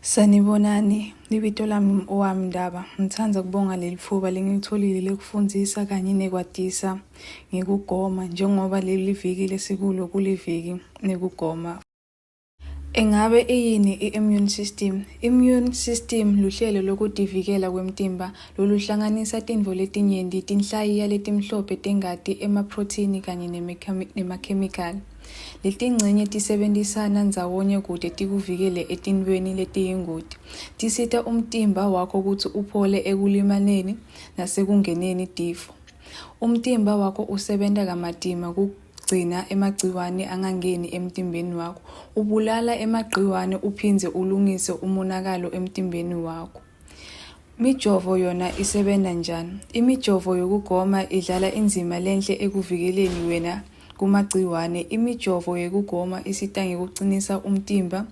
Sanibonani, libito lami owami Ndaba. Ngithanda ukubonga leli thuba lengilitholile lekufundisa kanye nekwatisa ngekugoma njengoba leli viki lesikulo kuliviki nekugoma. Engabe iyini i-immune system? Immune system luhlelo lokudivikela kwemtimba loluhlanganisa tintfo letinyenti, tinhlayiya letimhlophe tengati, emaprotheni kanye nemakhemikhali. Letingcenye tisebenzisana ndzawonye kute tikuvikele etintfweni letiyingoti. Tisita umtimba wakho kutsi uphole ekulimaleni nasekungeneni tifo. Umtimba wakho usebenta kamatima kugcina emagciwane angangeni emtimbeni wakho. Ubulala emagciwane uphindze ulungise umonakalo emtimbeni wakho. Mijovo yona isebenta njani? Imijovo yokugoma idlala indzima lenhle ekuvikeleni wena kumagciwane. Imijovo yekugoma isita ngekucinisa umtimba,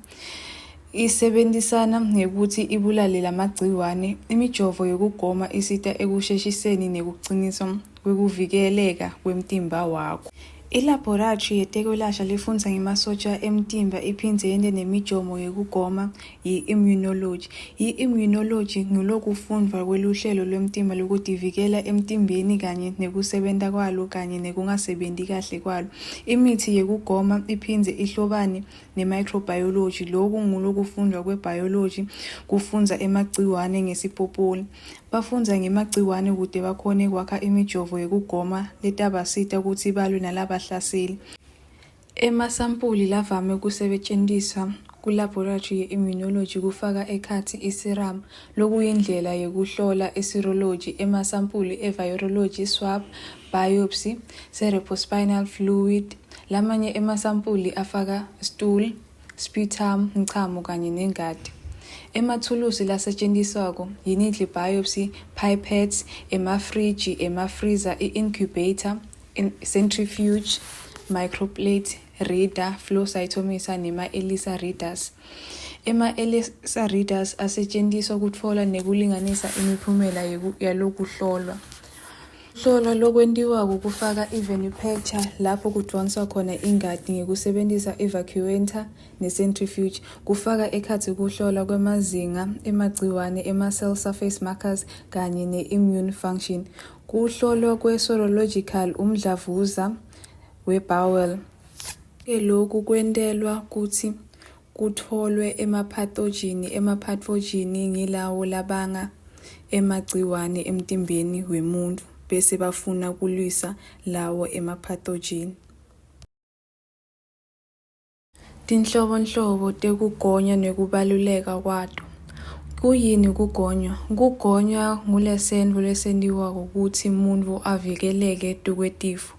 isebentisana ngekuthi ibulale lamagciwane. Imijovo yekugoma isita ekusheshiseni nekuciniswa kwekuvikeleka kwemtimba wakho. Ilaboratory yetekwelashwa lefundza ngemasotsha emtimba iphindze yente nemijomo yekugoma yi-immunology. I-immunology ngulokufundvwa kweluhlelo lwemtimba lokudivikela emtimbeni kanye nekusebenta kwalo kanye nekungasebenti kahle kwalo. Imithi yekugoma iphindze ihlobane ne-microbiology. Loku ngulokufundvwa kwe-biology kufundza emagciwane ngesipopoli. Bafundza ngemagciwane kute bakhone kwakha imijovo yekugoma letabasita kutsi balwe nalabahlaseli. Emasampuli lavame kusetjentiswa kulaboratory ye-immunology kufaka ekhatsi iserum, lokuyindlela yekuhlola serology, emasampuli e-virology, swab, biopsy, cerebrospinal fluid. Lamanye emasampuli afaka stool, sputum, mchamo kanye nengati. Emathulusi lasetjentiswako yi-needle biopsy, pipettes, emafriji, emafreezer, i-incubator, centrifuge, microplate reader, flow cytometer nema-ELISA readers. Ema-ELISA readers asetjentiswa kutfola nekulinganisa imiphumela yalokuhlolwa. Hlolwa lokwentiwako kufaka i-venipuncture lapho kudvonswa khona ingati ngekusebentisa i-vacuum ne-centrifuge. Kufaka ekhatsi kuhlolwa kwemazinga emagciwane, ema-cell surface markers kanye ne-immune function. Kuhlolwa kwe-serological umdlavuza we-bowel. Loku kwentelwa kutsi kutfolwe emaphathojini ngilawo labanga emagciwane emtimbeni wemuntfu bese bafuna kulwisa lawo emaphathojini. Tinhlobonhlobo tekugonya nekubaluleka kwato. Kuyini kugonywa? Kugonywa ngulesentfo lesentiwako kutsi muntfu avikeleke tukwetifo.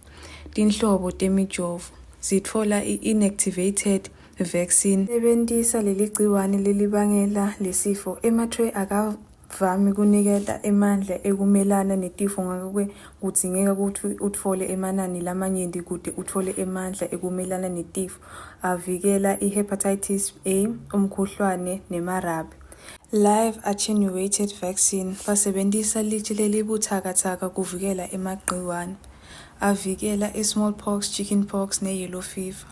Tinhlobo temijovo. Sitfola i-inactivated vaccine. Sebentisa leli gciwane lelibangela lesifo. Ematray akavami kuniketa emandla ekumelana netifo, ngakho kudzingeka ukuthi utfole emanani lamanyenti kute utfole emandla ekumelana netifo. Avikela i-hepatitis A, umkhuhlwane nemarabi. Live attenuated vaccine. Basebentisa litshe lelibutsakatsaka kuvikela emagciwane. Avikela i-smallpox, chickenpox ne-yellow fever.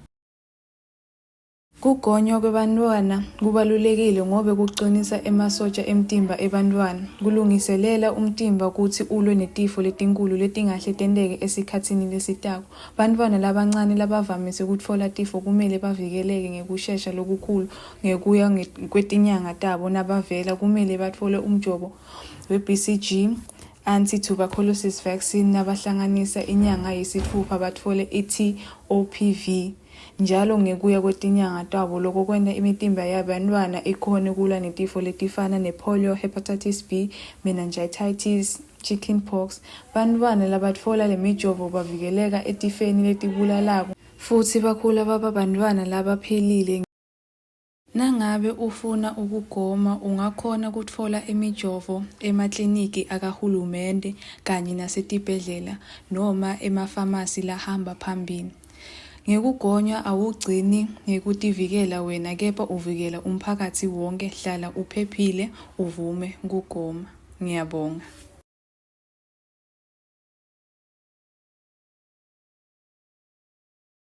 Kugonywa kwebantwana kubalulekile ngobe kuqinisa emasotsha emtimba ebantwana. Kulungiselela umtimba kutsi ulwe netifo letinkulu letingahle tenteke esikhatsini lesitako. Bantwana labancane labavamise kutfola tifo kumele bavikeleke ngekushesha lokukhulu ngekuya kwetinyanga tabo. Nabavela kumele batfole umjovo we-BCG, anti-tuberculosis vaccine. Nabahlanganisa inyanga yesitfupha batfole i-TOPV. Njalo ngekuya kwetinyanga tabo. Loko kwenta imitimba yabantwana ikhone kulwa netifo letifana ne-polio, hepatitis B, meningitis, chickenpox. Bantwana labatfola lemijovo bavikeleka etifeni letibulalako futhi bakhula baba bantwana labaphilile. Nangabe ufuna ukugoma ungakhona kutfola imijovo emakliniki akahulumende kanye nasetibhedlela noma emafamasi lahamba phambili. Ngekugonywa awugcini ngekutivikela wena, kepha uvikela umphakatsi wonke. Hlala uphephile, uvume kugoma. Ngiyabonga.